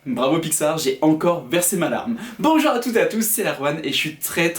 Bravo Pixar, j'ai encore versé ma larme. Bonjour à toutes et à tous, c'est Larwan et je suis très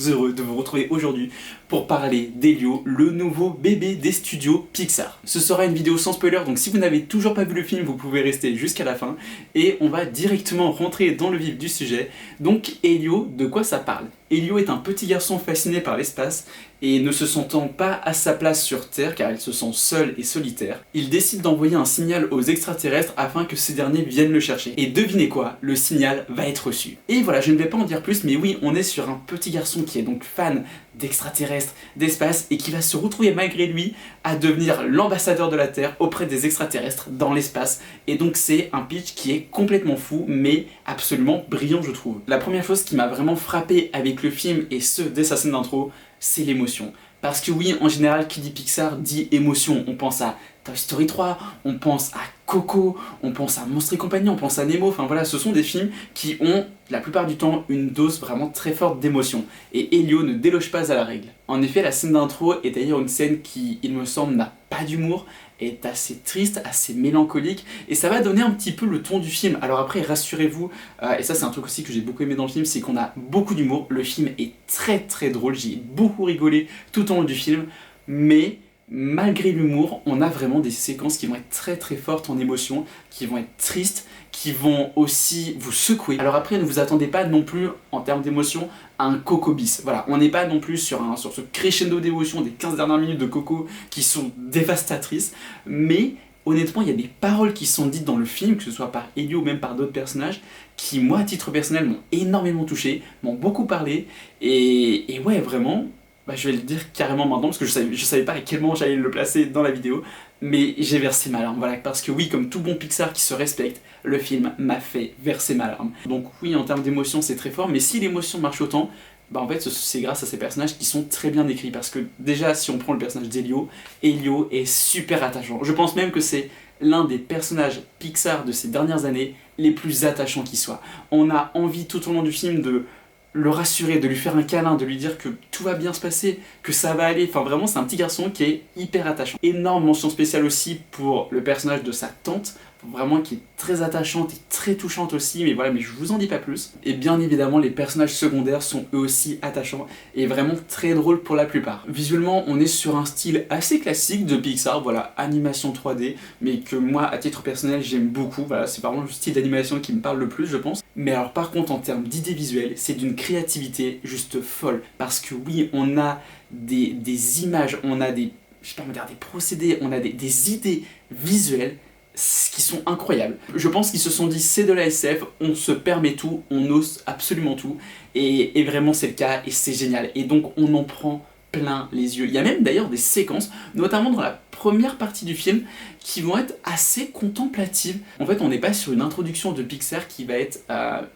heureux de vous retrouver aujourd'hui pour parler d'Elio, le nouveau bébé des studios Pixar. Ce sera une vidéo sans spoiler, donc si vous n'avez toujours pas vu le film, vous pouvez rester jusqu'à la fin et on va directement rentrer dans le vif du sujet. Donc Elio, de quoi ça parle? Elio est un petit garçon fasciné par l'espace et ne se sentant pas à sa place sur Terre car il se sent seul et solitaire, il décide d'envoyer un signal aux extraterrestres afin que ces derniers viennent le chercher. Et devinez quoi, le signal va être reçu. Et voilà, je ne vais pas en dire plus, mais oui, on est sur un petit garçon qui est donc fan d'extraterrestres, d'espace, et qui va se retrouver malgré lui à devenir l'ambassadeur de la Terre auprès des extraterrestres dans l'espace. Et donc c'est un pitch qui est complètement fou, mais absolument brillant je trouve. La première chose qui m'a vraiment frappé avec le film, et ce dès sa scène d'intro, c'est l'émotion. Parce que oui, en général, qui dit Pixar dit émotion. On pense à Toy Story 3, on pense à Coco, on pense à Monstres et compagnie, on pense à Nemo, enfin voilà, ce sont des films qui ont, la plupart du temps, une dose vraiment très forte d'émotion. Et Elio ne déloge pas à la règle. En effet, la scène d'intro est d'ailleurs une scène qui, il me semble, n'a pas d'humour, est assez triste, assez mélancolique, et ça va donner un petit peu le ton du film. Alors après, rassurez-vous, et ça c'est un truc aussi que j'ai beaucoup aimé dans le film, c'est qu'on a beaucoup d'humour, le film est très drôle, j'ai beaucoup rigolé tout au long du film, mais malgré l'humour, on a vraiment des séquences qui vont être très fortes en émotion, qui vont être tristes, qui vont aussi vous secouer. Alors après, ne vous attendez pas non plus, en termes d'émotion, à un Coco bis. Voilà, on n'est pas non plus sur ce crescendo d'émotion des 15 dernières minutes de Coco qui sont dévastatrices, mais honnêtement, il y a des paroles qui sont dites dans le film, que ce soit par Elio ou même par d'autres personnages, qui, moi, à titre personnel, m'ont énormément touché, m'ont beaucoup parlé, et ouais, vraiment, je vais le dire carrément maintenant, parce que je savais pas à quel moment j'allais le placer dans la vidéo, mais j'ai versé ma larme, voilà, parce que oui, comme tout bon Pixar qui se respecte, le film m'a fait verser ma larme. Donc oui, en termes d'émotion, c'est très fort, mais si l'émotion marche autant, en fait, c'est grâce à ces personnages qui sont très bien écrits, parce que déjà, si on prend le personnage d'Elio, Elio est super attachant. Je pense même que c'est l'un des personnages Pixar de ces dernières années les plus attachants qui soit. On a envie tout au long du film de le rassurer, de lui faire un câlin, de lui dire que tout va bien se passer, que ça va aller, enfin vraiment c'est un petit garçon qui est hyper attachant. Énorme mention spéciale aussi pour le personnage de sa tante, vraiment qui est très attachante et très touchante aussi, mais voilà, mais je vous en dis pas plus. Et bien évidemment les personnages secondaires sont eux aussi attachants et vraiment très drôles pour la plupart. Visuellement on est sur un style assez classique de Pixar, voilà, animation 3D, mais que moi à titre personnel j'aime beaucoup, voilà, c'est vraiment le style d'animation qui me parle le plus je pense. Mais alors par contre en termes d'idées visuelles, c'est d'une créativité juste folle, parce que oui on a des images, on a des, je sais pas, des procédés, on a des idées visuelles qui sont incroyables. Je pense qu'ils se sont dit c'est de la SF, on se permet tout, on ose absolument tout, et vraiment c'est le cas et c'est génial, et donc on en prend plein les yeux. Il y a même d'ailleurs des séquences, notamment dans la première partie du film, qui vont être assez contemplatives. En fait, on n'est pas sur une introduction de Pixar qui va être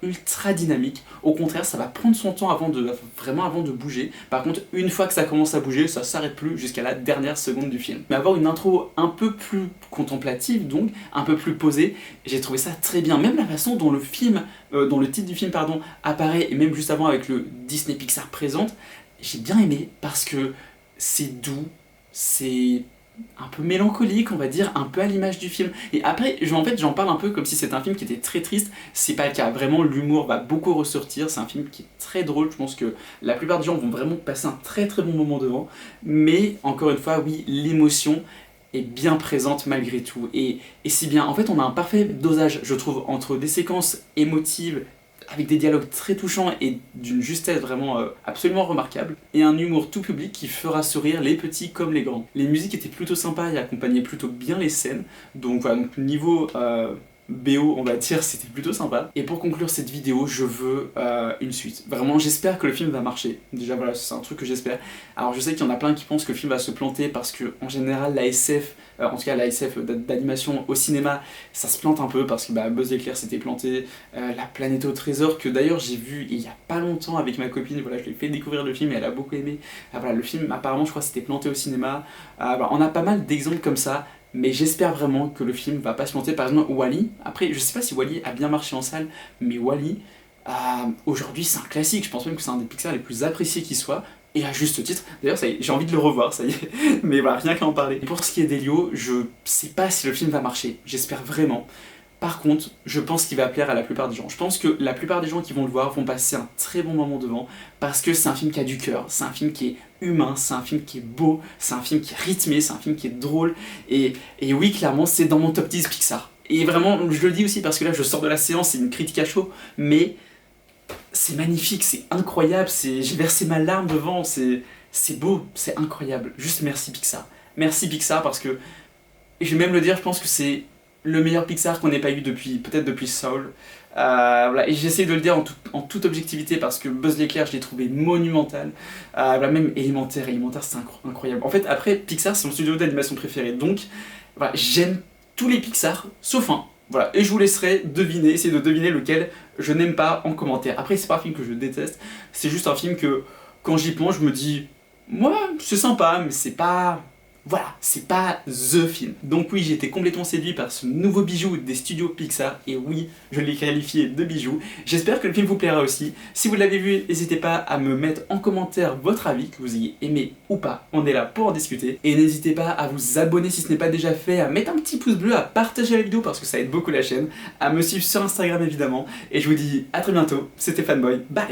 ultra dynamique. Au contraire, ça va prendre son temps avant de bouger. Par contre, une fois que ça commence à bouger, ça s'arrête plus jusqu'à la dernière seconde du film. Mais avoir une intro un peu plus contemplative, donc un peu plus posée, j'ai trouvé ça très bien. Même la façon dont le titre du film, pardon, apparaît, et même juste avant avec le Disney Pixar présente, j'ai bien aimé parce que c'est doux, c'est un peu mélancolique, on va dire, un peu à l'image du film. Et après, j'en parle un peu comme si c'était un film qui était très triste. C'est pas le cas, vraiment l'humour va beaucoup ressortir, c'est un film qui est très drôle, je pense que la plupart des gens vont vraiment passer un très bon moment devant, mais encore une fois, oui, l'émotion est bien présente malgré tout, et si bien, en fait on a un parfait dosage, je trouve, entre des séquences émotives, avec des dialogues très touchants et d'une justesse vraiment absolument remarquable, et un humour tout public qui fera sourire les petits comme les grands. Les musiques étaient plutôt sympas et accompagnaient plutôt bien les scènes, donc voilà, donc niveau BO, on va dire, c'était plutôt sympa. Et pour conclure cette vidéo, je veux une suite. Vraiment, j'espère que le film va marcher. Déjà voilà, c'est un truc que j'espère. Alors je sais qu'il y en a plein qui pensent que le film va se planter parce que en général la SF, en tout cas la SF d'animation au cinéma, ça se plante un peu parce que Buzz l'éclair s'était planté, La planète au trésor, que d'ailleurs j'ai vu il y a pas longtemps avec ma copine, voilà, je lui ai fait découvrir le film et elle a beaucoup aimé. Voilà, le film apparemment je crois s'était planté au cinéma. Voilà, on a pas mal d'exemples comme ça. Mais j'espère vraiment que le film va pas se planter. Par exemple, Wall-E, après je sais pas si Wall-E a bien marché en salle, mais Wall-E, aujourd'hui c'est un classique, je pense même que c'est un des Pixar les plus appréciés qui soit, et à juste titre. D'ailleurs j'ai envie de le revoir, ça y est, mais voilà, rien qu'à en parler. Et pour ce qui est d'Elio, je sais pas si le film va marcher, j'espère vraiment, Par contre, je pense qu'il va plaire à la plupart des gens. Je pense que la plupart des gens qui vont le voir vont passer un très bon moment devant parce que c'est un film qui a du cœur, c'est un film qui est humain, c'est un film qui est beau, c'est un film qui est rythmé, c'est un film qui est drôle. Et oui, clairement, c'est dans mon top 10 Pixar. Et vraiment, je le dis aussi parce que là, je sors de la séance, c'est une critique à chaud, mais c'est magnifique, c'est incroyable, j'ai versé ma larme devant, c'est beau, c'est incroyable. Juste merci Pixar. Merci Pixar parce que, et je vais même le dire, je pense que c'est le meilleur Pixar qu'on n'ait pas eu peut-être depuis Soul. Voilà. Et j'essaie de le dire en toute objectivité parce que Buzz l'éclair, je l'ai trouvé monumental. Voilà, même Élémentaire, c'est incroyable. En fait, après, Pixar, c'est mon studio d'animation préféré. Donc, voilà, j'aime tous les Pixar, sauf un. Voilà. Et je vous laisserai deviner, essayer de deviner lequel je n'aime pas en commentaire. Après, c'est pas un film que je déteste, c'est juste un film que, quand j'y pense, je me dis, moi, c'est sympa, mais c'est pas... Voilà, c'est pas THE film. Donc oui, j'ai été complètement séduit par ce nouveau bijou des studios Pixar, et oui, je l'ai qualifié de bijou. J'espère que le film vous plaira aussi. Si vous l'avez vu, n'hésitez pas à me mettre en commentaire votre avis, que vous ayez aimé ou pas. On est là pour en discuter. Et n'hésitez pas à vous abonner si ce n'est pas déjà fait, à mettre un petit pouce bleu, à partager la vidéo parce que ça aide beaucoup la chaîne, à me suivre sur Instagram évidemment. Et je vous dis à très bientôt, c'était Fanboy, bye.